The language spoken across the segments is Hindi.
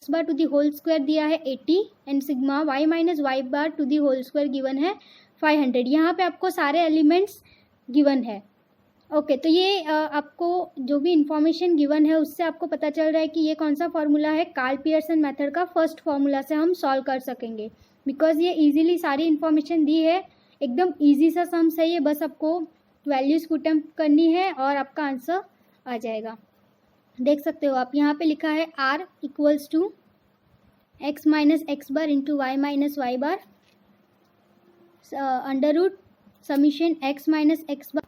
Bar to the whole square दिया है 80 and sigma y minus Y bar to the whole square given है 500। यहाँ पे आपको सारे एलिमेंट्स गिवन है। ओके तो ये आपको जो भी इंफॉर्मेशन गिवन है उससे आपको पता चल रहा है कि ये कौन सा फॉर्मूला है, कार्ल पियर्सन मेथड का फर्स्ट फॉर्मूला से हम सॉल्व कर सकेंगे, बिकॉज ये इजीली सारी इंफॉर्मेशन दी है, एकदम इजी सा सम्स है ये, बस आपको वैल्यूज पुटअप करनी है और आपका आंसर आ जाएगा। देख सकते हो आप यहाँ पे लिखा है r equals to X minus x bar into Y minus Y bar under root summation X minus x bar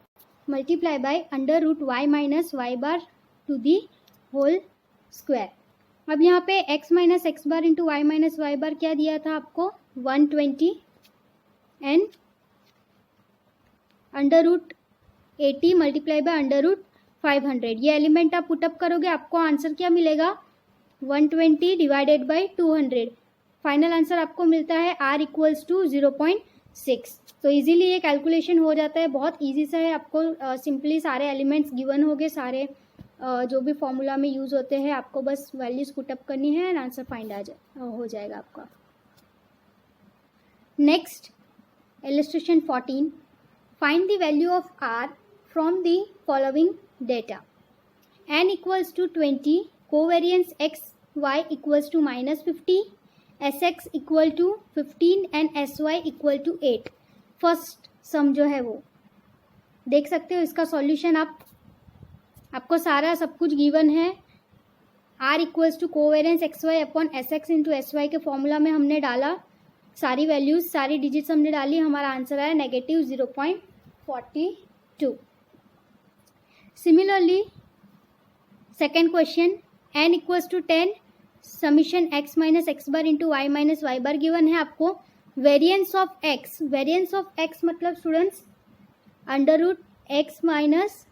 multiply by under root Y minus Y bar to the whole square. अब यहाँ पे x minus x bar into Y minus Y bar क्या दिया था आपको 120 and under root 80 multiply by under root 500। ये एलिमेंट आप पुटअप करोगे आपको आंसर क्या मिलेगा 120 डिवाइडेड बाई 200। फाइनल आंसर आपको मिलता है r इक्वल्स टू 0.6। तो इजीली ये कैलकुलेशन हो जाता है, बहुत इजी सा है। आपको सिंपली सारे एलिमेंट्स गिवन होंगे, सारे जो भी फॉर्मूला में यूज़ होते हैं, आपको बस वैल्यूज पुटअप करनी है एंड आंसर फाइंड हो जाएगा आपका। Next illustration 14, find the value of r from the following data. n equals to 20, covariance x y equals to -50, sx equal to 15 and sy equal to 8। First sum जो है वो देख सकते हो, इसका सॉल्यूशन आपको सारा सब कुछ गिवन है। r equals to covariance X Y upon S x into S Y के फॉर्मूला में हमने डाला, सारी वैल्यूज सारी डिजिट्स हमने डाली, हमारा आंसर आया -0.42। Similarly second question, n equals to 10 summation x minus x bar into Y minus Y bar given है आपको। Variance of x, variance of x मतलब students under root X minus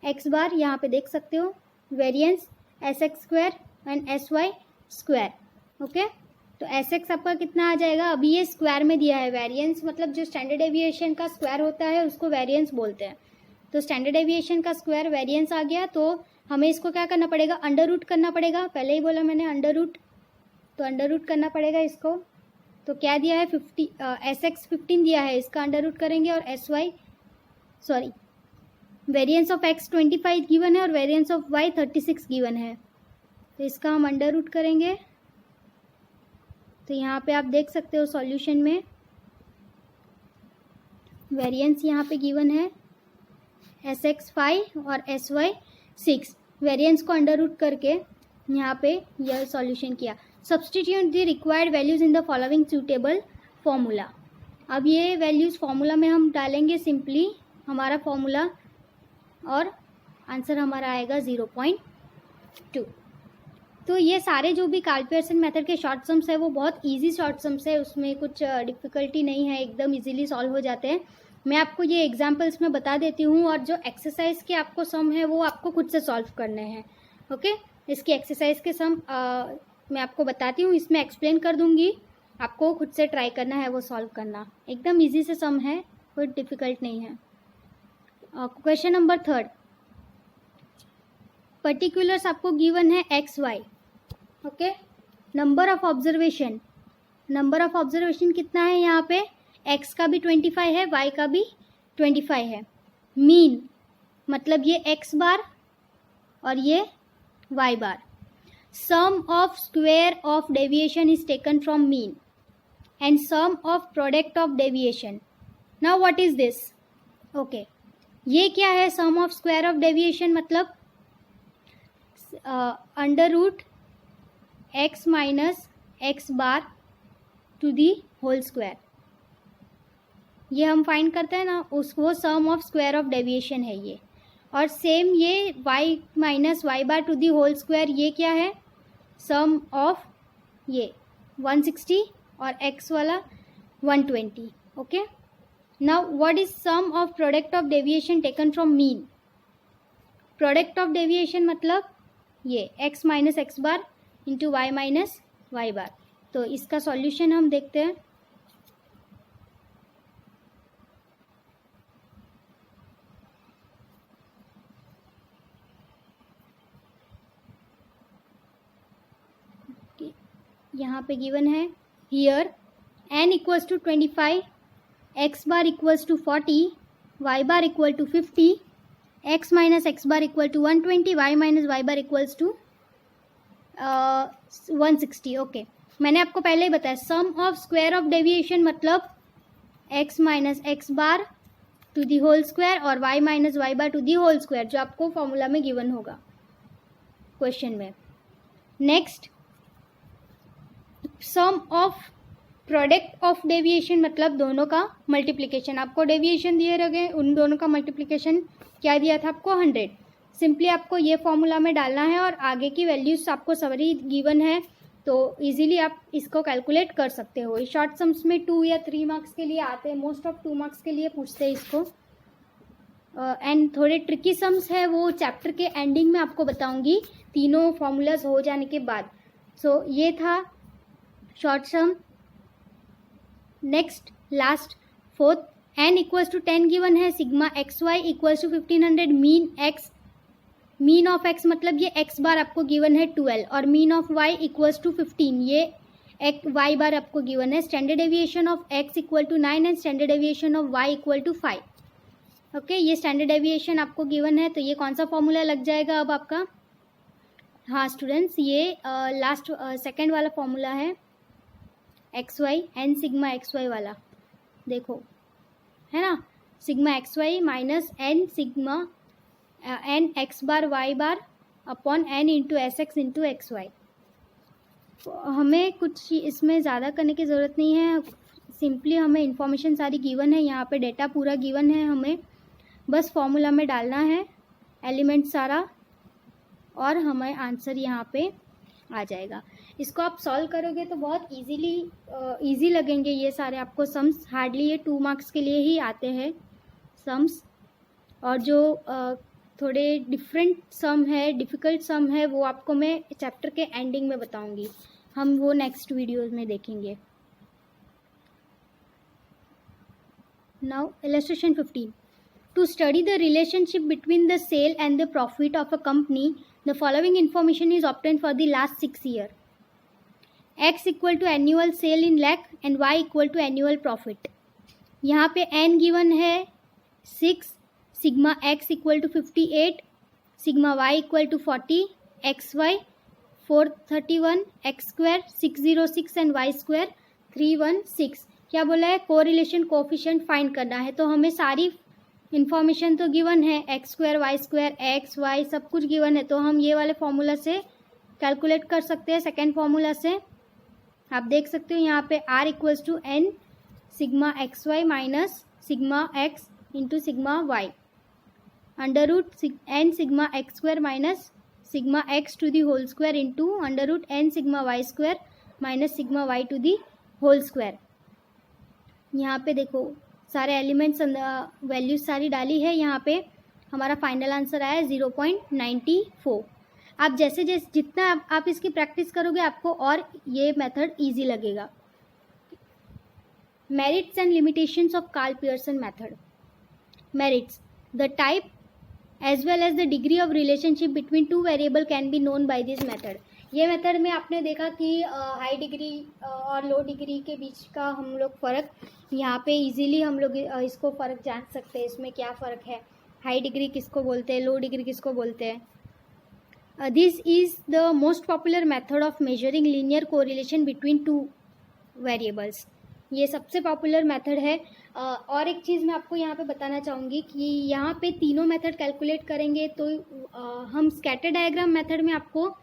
x bar, यहाँ पे देख सकते हो variance S X square and S Y square. Okay तो एस एक्स आपका कितना आ जाएगा, अभी ये स्क्वायर में दिया है। वेरिएंस मतलब जो स्टैंडर्ड डेविएशन का स्क्वायर होता है उसको वेरिएंस बोलते हैं। तो स्टैंडर्ड डेविएशन का स्क्वायर वेरिएंस आ गया, तो हमें इसको क्या करना पड़ेगा, अंडर रूट करना पड़ेगा। पहले ही बोला मैंने अंडर रूट, तो अंडर रूट करना पड़ेगा इसको। तो क्या दिया है 50, एस एक्स 15 दिया है, इसका अंडर रूट करेंगे और S Y sorry variance of X 25 given है और वेरिएंस ऑफ वाई 36 गिवन है, तो इसका हम अंडर रूट करेंगे। तो यहाँ पे आप देख सकते हो सॉल्यूशन में वेरिएंस यहाँ पे गिवन है एस एक्स 5 और एस वाई 6। वेरिएंस को अंडर रूट करके यहाँ पे यह सॉल्यूशन किया। Substitute the required values in the following suitable formula. अब ये वैल्यूज फॉर्मूला में हम डालेंगे सिंपली हमारा फॉर्मूला, और आंसर हमारा आएगा 0.2। तो ये सारे जो भी कार्ल पियर्सन मेथड के शॉर्ट सम्स है वो बहुत इजी शॉर्ट सम्स है, उसमें कुछ डिफ़िकल्टी नहीं है, एकदम इजीली सॉल्व हो जाते हैं। मैं आपको ये एग्जांपल्स में बता देती हूँ, और जो एक्सरसाइज के आपको सम है वो आपको खुद से सॉल्व करने हैं। ओके इसकी एक्सरसाइज के सम मैं आपको बताती हूँ, इसमें एक्सप्लेन कर दूँगी, आपको खुद से ट्राई करना है वो सॉल्व करना। एकदम ईजी से सम है, कोई डिफ़िकल्ट नहीं है। क्वेश्चन नंबर 3, पर्टिकुलर्स आपको गिवन है X Y. Okay number of observation, number of observation कितना है यहाँ पे, x का भी 25 है, y का भी 25 है। मीन मतलब ये x बार और ये y bar. Sum of square of deviation is taken from mean and sum of product of deviation. Now what is this, okay ये क्या है, sum of square of deviation मतलब under root X minus x bar to the whole square, ये हम फाइंड करते हैं ना, वो sum of square of deviation है ये। और सेम ये y minus Y bar to the whole square, ये क्या है, सम ऑफ ये 160 और x वाला 120। Okay now what is sum of product of deviation taken from mean. Product of deviation मतलब ये x minus x bar into Y minus Y bar. तो इसका सॉल्यूशन हम देखते हैं। यहाँ पे गिवन है here n equals to 25, x bar equals to 40, y bar equal to 50, x minus x bar equal to 120, y minus Y bar equals to 160। Okay, मैंने आपको पहले ही बताया sum of square of deviation मतलब x minus x bar to the whole square और y minus Y bar to the whole square, जो आपको फॉर्मूला में गिवन होगा क्वेश्चन में। Next, sum of product of deviation मतलब दोनों का मल्टीप्लिकेशन। आपको डेविएशन दिए रहे, उन दोनों का मल्टीप्लिकेशन क्या दिया था आपको 100। सिंपली आपको ये फॉर्मूला में डालना है और आगे की वैल्यूज आपको सवरी गिवन है, तो इजीली आप इसको कैलकुलेट कर सकते हो। ये शॉर्ट सम्स में 2 या 3 मार्क्स के लिए आते हैं, मोस्ट ऑफ 2 मार्क्स के लिए पूछते हैं इसको। एंड थोड़े ट्रिकी सम्स है वो चैप्टर के एंडिंग में आपको बताऊंगी तीनों फॉर्मूलाज हो जाने के बाद। सो ये था short sum. Next last fourth, n equals to 10 given है, sigma x Y equals to 1500, mean of x मतलब ये x बार आपको गिवन है 12 और mean of y equals to 15, ये y बार आपको गिवन है। Standard deviation of x equal to 9 and standard deviation of y equal to 5। Okay, ये स्टैंडर्ड डेविएशन आपको गिवन है, तो ये कौन सा फॉर्मूला लग जाएगा अब आपका? हाँ स्टूडेंट्स, ये लास्ट सेकेंड वाला फॉर्मूला है X Y N sigma x Y वाला, देखो है ना, sigma x Y minus N sigma N X bar Y bar upon N into S x into X Y. हमें कुछ इसमें ज़्यादा करने की ज़रूरत नहीं है, सिंपली हमें इंफॉर्मेशन सारी गिवन है, यहाँ पे डेटा पूरा गिवन है, हमें बस फॉर्मूला में डालना है एलिमेंट सारा और हमें आंसर यहाँ पे आ जाएगा। इसको आप सॉल्व करोगे तो बहुत इजी लगेंगे ये सारे आपको सम्स, हार्डली ये 2 मार्क्स के लिए ही आते हैं सम्स। और जो थोड़े डिफरेंट सम है, डिफ़िकल्ट सम है, वो आपको मैं चैप्टर के एंडिंग में बताऊंगी, हम वो नेक्स्ट वीडियोस में देखेंगे। Now illustration 15, to study the relationship between the sale and the profit of a company the following information is obtained for the last 6 years. X equal to annual sale in lakh and Y equal to annual profit. यहाँ पे N given है 6, sigma X equal to 58, sigma Y equal to 40, XY 431, X square 606 and Y square 316। क्या बोला है? कोरिलेशन कोफिशिएंट फाइंड करना है, तो हमें सारी इन्फॉर्मेशन तो गिवन है, X square Y square X Y सब कुछ गिवन है, तो हम ये वाले फॉर्मूला से कैलकुलेट कर सकते हैं। सेकेंड फॉर्मूला से आप देख सकते हो यहाँ पे r equals to n sigma x Y minus sigma X into sigma Y under root n sigma X square minus sigma X to the whole square into under root n sigma Y square minus sigma Y to the whole square. यहाँ पे देखो सारे एलिमेंट्स वैल्यूज सारी डाली है, यहाँ पे हमारा फाइनल आंसर आया 0.94। आप जैसे जितना आप इसकी प्रैक्टिस करोगे आपको और ये मेथड इजी लगेगा। Merits and limitations of Karl Pearson method. Merits, the type as well as the degree of relationship between 2 variable can be known by this method. ये मेथड में आपने देखा कि हाई डिग्री और लो डिग्री के बीच का हम लोग फ़र्क यहाँ पे इजीली हम लोग इसको फ़र्क जान सकते हैं, इसमें क्या फ़र्क है, हाई डिग्री किसको बोलते हैं, लो डिग्री किसको बोलते हैं। This is the most popular method of measuring linear correlation between 2 variables. ये सबसे पॉपुलर मेथड है। और एक चीज़ मैं आपको यहाँ पे बताना चाहूँगी कि यहाँ पे तीनों मेथड कैलकुलेट करेंगे तो हम स्कैटर डायग्राम मेथड में आपको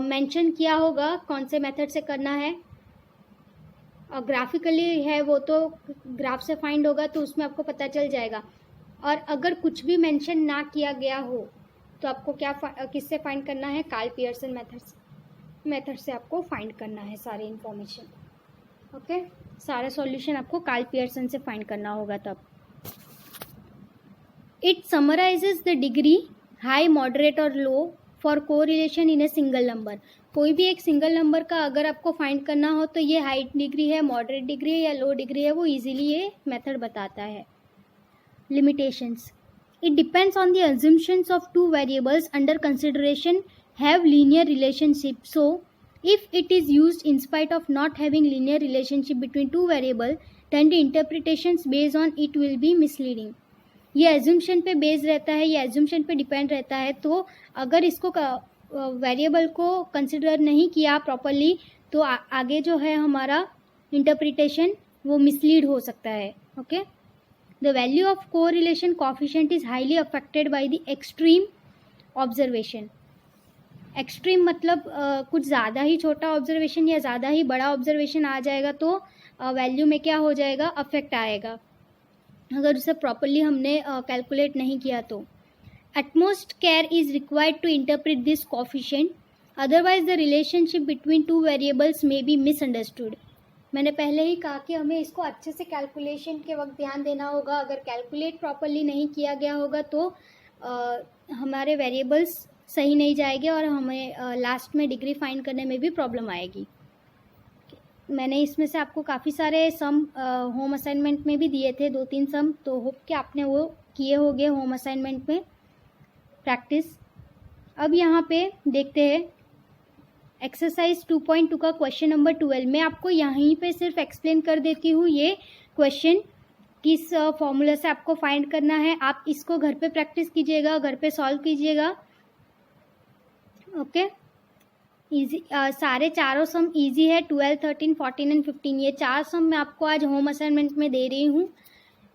मेंशन किया होगा कौन से मेथड से करना है, और ग्राफिकली है वो तो ग्राफ से फाइंड होगा तो उसमें आपको पता चल जाएगा। और अगर कुछ भी मेंशन ना किया गया हो तो आपको किससे फाइंड करना है? कार्ल पियर्सन मेथड से आपको फाइंड करना है सारी इन्फॉर्मेशन। ओके, सारा सॉल्यूशन आपको कार्ल पियर्सन से फाइंड करना होगा तब। It summarises the degree high, moderate और low for correlation in a single number. कोई भी एक सिंगल नंबर का अगर आपको फाइंड करना हो तो ये हाई डिग्री है, मॉडरेट डिग्री है या लो डिग्री है, वो इजीली ये मेथड बताता है। Limitations, it depends on the assumptions of 2 variables under consideration have linear relationship, so If it is used in spite of not having linear relationship between two variable, then the interpretations based on it will be misleading. ये एज्यूम्शन पे बेस रहता है, ये एज्यूम्शन पे डिपेंड रहता है, तो अगर इसको वेरिएबल को कंसिडर नहीं किया प्रॉपरली तो आगे जो है हमारा इंटरप्रिटेशन वो मिसलीड हो सकता है. Okay, the value of correlation coefficient is highly affected by the extreme observation. Extreme मतलब कुछ ज़्यादा ही छोटा ऑब्जर्वेशन या ज़्यादा ही बड़ा ऑब्जर्वेशन आ जाएगा तो वैल्यू में क्या हो जाएगा, अफेक्ट आएगा, अगर उसे प्रॉपरली हमने कैलकुलेट नहीं किया तो. Utmost care is required to interpret this coefficient, otherwise the relationship between two variables may be misunderstood. मैंने पहले ही कहा कि हमें इसको अच्छे से कैलकुलेशन के वक्त ध्यान देना होगा. अगर कैलकुलेट प्रॉपरली नहीं किया गया होगा तो हमारे वेरिएबल्स सही नहीं जाएंगे और हमें लास्ट में डिग्री फाइंड करने में भी प्रॉब्लम आएगी. मैंने इसमें से आपको काफ़ी सारे सम होम असाइनमेंट में भी दिए थे, 2-3 सम, तो होप कि आपने वो किए होंगे होम असाइनमेंट में प्रैक्टिस. अब यहाँ पे देखते हैं एक्सरसाइज 2.2 का क्वेश्चन नंबर 12. मैं आपको यहीं पे सिर्फ एक्सप्लेन कर देती हूँ ये क्वेश्चन किस फॉर्मूला से आपको फाइंड करना है. आप इसको घर पे प्रैक्टिस कीजिएगा, घर पे सॉल्व कीजिएगा. ओके, इजी, सारे चारों सम इजी है. 12, 13, 14 एंड 15 ये 4 सम मैं आपको आज होम असाइनमेंट में दे रही हूँ.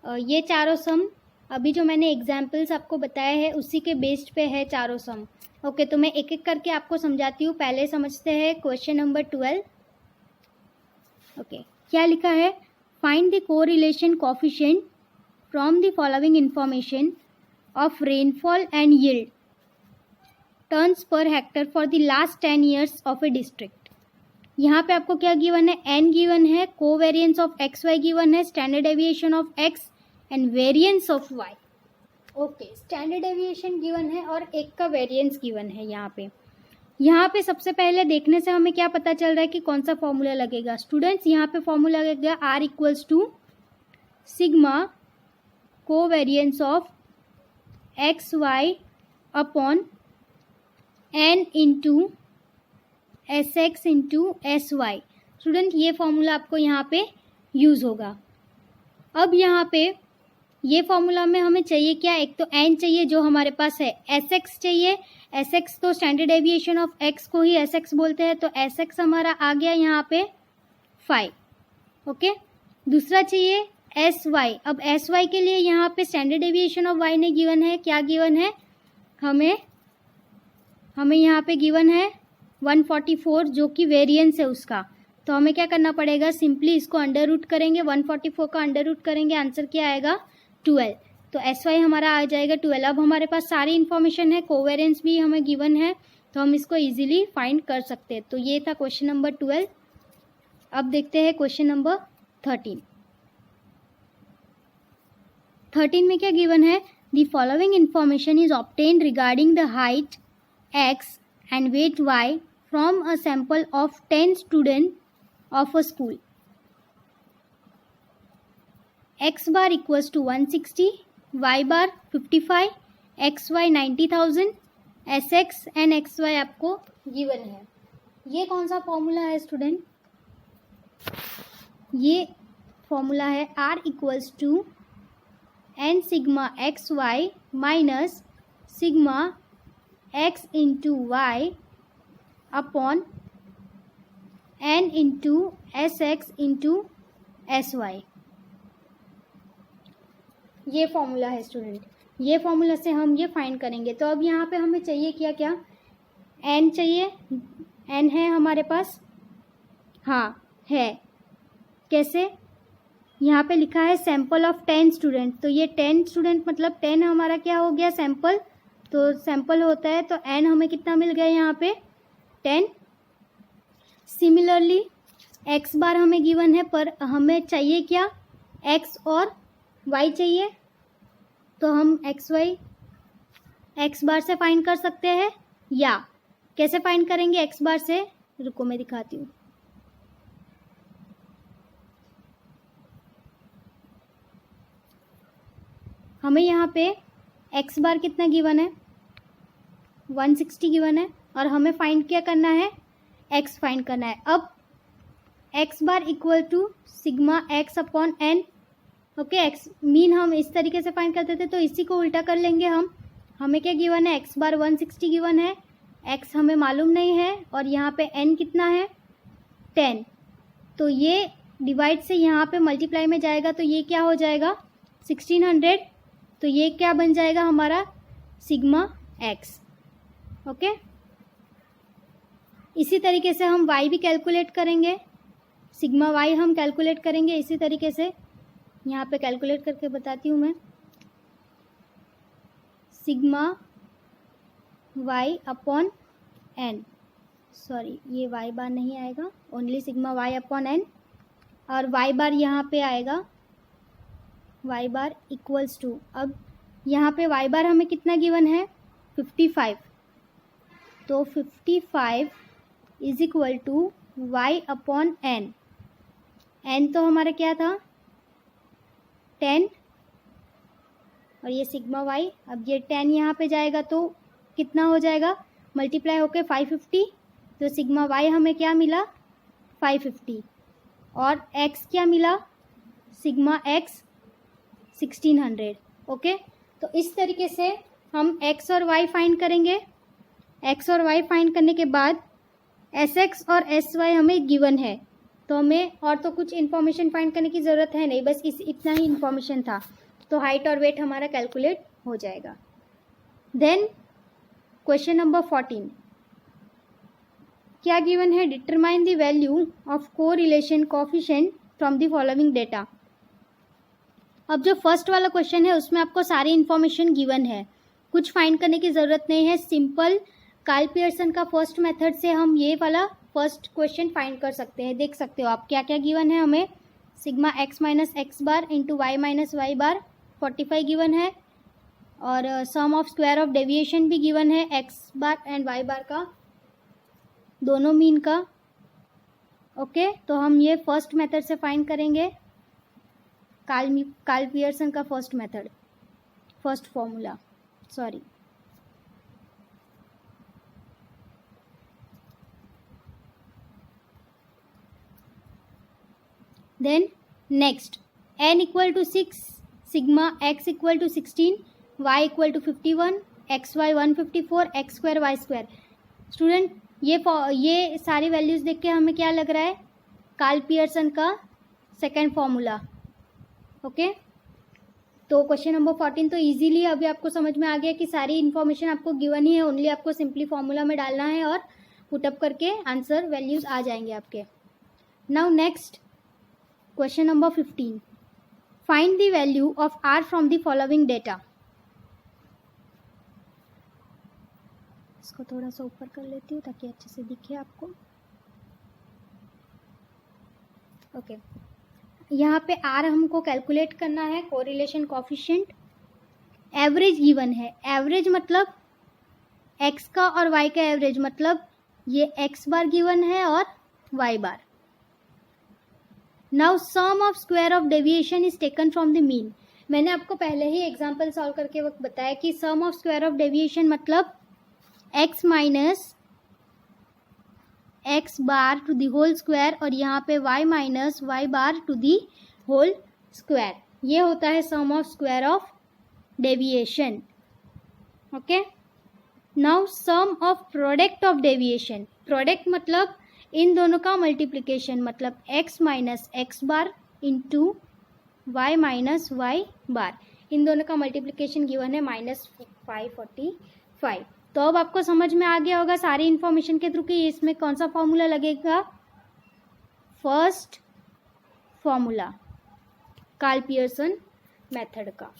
ये चारों सम अभी जो मैंने एग्जाम्पल्स आपको बताए हैं उसी के बेस्ड पे है चारों सम. ओके, तो मैं एक एक करके आपको समझाती हूँ. पहले समझते हैं क्वेश्चन नंबर 12. ओके, क्या लिखा है, find the correlation coefficient from the following information of rainfall and yield tons per hectare for the last 10 years of a district. यहाँ पे आपको क्या गिवन है, एन गिवन है, covariance of X Y given है, standard deviation of X and variance of Y. Okay, standard deviation given है और एक का वेरिएंस गिवन है. यहाँ पे सबसे पहले देखने से हमें क्या पता चल रहा है कि कौन सा फॉर्मूला लगेगा. स्टूडेंट्स, यहाँ पे फॉर्मूला लगेगा R equals to sigma covariance of X Y upon N into S x into S Y. Student, ये फॉर्मूला आपको यहाँ पे यूज़ होगा. अब यहाँ पे ये फॉर्मूला में हमें चाहिए क्या, एक तो एन चाहिए जो हमारे पास है, एस एक्स चाहिए. एस एक्स तो स्टैंडर्ड डेविएशन ऑफ एक्स को ही एस एक्स बोलते हैं, तो एस एक्स हमारा आ गया यहाँ पे 5. ओके, दूसरा चाहिए एस वाई. अब एस वाई के लिए यहाँ पे स्टैंडर्ड डेविएशन ऑफ वाई ने गिवन है, क्या गिवन है, हमें यहाँ पे गिवन है 144 जो कि वेरिएंस है उसका. तो हमें क्या करना पड़ेगा, सिंपली इसको अंडर रूट करेंगे, 144 का अंडर रूट करेंगे, आंसर क्या आएगा 12. तो एस वाई हमारा आ जाएगा 12. अब हमारे पास सारी इन्फॉर्मेशन है, कोवेरियंस भी हमें गिवन है, तो हम इसको इजीली फाइंड कर सकते हैं. तो ये था क्वेश्चन नंबर 12. अब देखते हैं क्वेश्चन नंबर 13. 13 में क्या गिवन है, the following information is obtained regarding the height x and weight y from a sample of 10 students of a school. x bar equals to 160, y bar 55, xy 90,000, sx and xy आपको गिवन है. ये कौन सा फॉर्मूला है स्टूडेंट, ये फॉर्मूला है r equals to n sigma x Y minus sigma x into y upon n into S x into S y. ये फॉर्मूला है स्टूडेंट, ये फॉर्मूला से हम ये फाइंड करेंगे. तो अब यहाँ पे हमें चाहिए क्या क्या, n चाहिए, n है हमारे पास, हाँ है, कैसे, यहाँ पे लिखा है सैंपल ऑफ 10 स्टूडेंट. तो ये 10 स्टूडेंट मतलब 10 हमारा क्या हो गया, सैंपल. तो सैंपल होता है तो n हमें कितना मिल गया यहाँ पे 10. सिमिलरली x बार हमें गिवन है पर हमें चाहिए क्या, x और y चाहिए. तो हम x बार से फाइंड कर सकते हैं, या कैसे फाइंड करेंगे x बार से, रुको मैं दिखाती हूँ. हमें यहाँ पे x बार कितना गिवन है, 160 गिवन है, और हमें फाइंड क्या करना है, एक्स फाइंड करना है। अब x bar equal to sigma x upon n. Okay, x mean हम इस तरीके से फाइंड करते थे, तो इसी को उल्टा कर लेंगे हम। हमें क्या गिवन है, एक्स बार 160 गिवन है, एक्स हमें मालूम नहीं है, और यहाँ पे एन कितना है 10। तो ये डिवाइड से यहाँ पे मल्टीप्लाई में जाएगा, तो ये क्या हो जाएगा 1600। तो ये क्या बन जाएगा हमारा सिग्मा एक्स। ओके, इसी तरीके से हम y भी कैलकुलेट करेंगे, सिग्मा y हम कैलकुलेट करेंगे इसी तरीके से। यहाँ पे कैलकुलेट करके बताती हूँ मैं। Sigma y upon n, sorry ये y बार नहीं आएगा, only sigma y upon n, और y बार यहाँ पे आएगा y बार इक्वल्स टू, अब यहाँ पे y बार हमें कितना गिवन है 55, तो 55 is equal to y upon n. N तो हमारा क्या था 10, और ये सिग्मा y, अब ये 10 यहाँ पे जाएगा तो कितना हो जाएगा मल्टीप्लाई होके 550, तो सिग्मा y हमें क्या मिला 550, और x क्या मिला सिग्मा x 1600। ओके, तो इस तरीके से हम x और y फाइंड करेंगे। x और y फाइंड करने के बाद sx और sy हमें गिवन है, तो हमें और तो कुछ इन्फॉर्मेशन फाइंड करने की ज़रूरत है नहीं, बस इतना ही इन्फॉर्मेशन था। तो हाइट और वेट हमारा कैलकुलेट हो जाएगा। देन क्वेश्चन नंबर 14 क्या गिवन है, determine the value of correlation coefficient from the following data. अब जो फर्स्ट वाला क्वेश्चन है उसमें आपको सारी इन्फॉर्मेशन गिवन है, कुछ फाइंड करने की ज़रूरत नहीं है। सिंपल कार्ल पियर्सन का फर्स्ट मेथड से हम ये वाला फर्स्ट क्वेश्चन फाइंड कर सकते हैं। देख सकते हो आप क्या क्या गिवन है, हमें sigma x minus x bar into Y minus Y bar 45 given है, और sum of square of deviation भी गिवन है x bar and y bar का, दोनों मीन का। ओके, तो हम ये फर्स्ट मेथड से फाइंड करेंगे, कार्ल पियर्सन का first method, first formula, sorry. Then next n equal to 6, sigma x equal to 16, y equal to 51, x y 154, x square Y square. Student ये सारी वैल्यूज़ देख के हमें क्या लग रहा है, कार्ल पियर्सन का सेकेंड फॉर्मूला। ओके, तो क्वेश्चन नंबर 14 तो इजीली अभी आपको समझ में आ गया कि सारी इन्फॉर्मेशन आपको गिवन ही है, ओनली आपको सिंपली फॉर्मूला में डालना है और पुटअप करके आंसर वैल्यूज़ आ जाएंगे आपके। Now next question number 15 find the value of r from the following data. इसको थोड़ा सा ऊपर कर लेती हूँ ताकि अच्छे से दिखे आपको। ओके, यहाँ पे r हमको कैलकुलेट करना है, कोरिलेशन कोएफिशिएंट। एवरेज गिवन है, एवरेज मतलब x का और y का एवरेज, मतलब ये x बार गिवन है और y bar. Now sum of square of deviation is taken from the mean. मैंने आपको पहले ही एग्जांपल सॉल्व करके वक्त बताया कि sum of square of deviation मतलब x minus x bar to the whole square, और यहाँ पे y minus Y bar to the whole square, ये होता है sum of square of deviation. Okay, now sum of product of deviation, product मतलब इन दोनों का मल्टीप्लिकेशन, मतलब x minus x bar into Y minus Y bar, इन दोनों का मल्टीप्लिकेशन गिवन है -545। तो अब आपको समझ में आ गया होगा सारी इन्फॉर्मेशन के थ्रू कि इसमें कौन सा फॉर्मूला लगेगा, first formula Karl Pearson method का।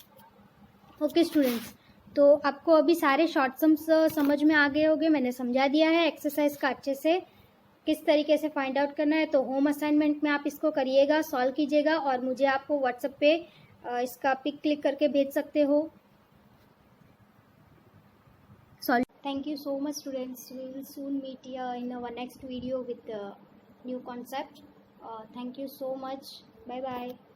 ओके स्टूडेंट्स, तो आपको अभी सारे शॉर्ट सम्स समझ में आ गए होंगे, मैंने समझा दिया है एक्सरसाइज का अच्छे से किस तरीके से फाइंड आउट करना है। तो होम असाइनमेंट में आप इसको करिएगा, सॉल्व कीजिएगा, और मुझे आपको व्हाट्सएप पे इसका पिक क्लिक करके भेज सकते हो। Solve. Thank you so much students, we will soon meet in our next video with new concept. Thank you so much, bye bye.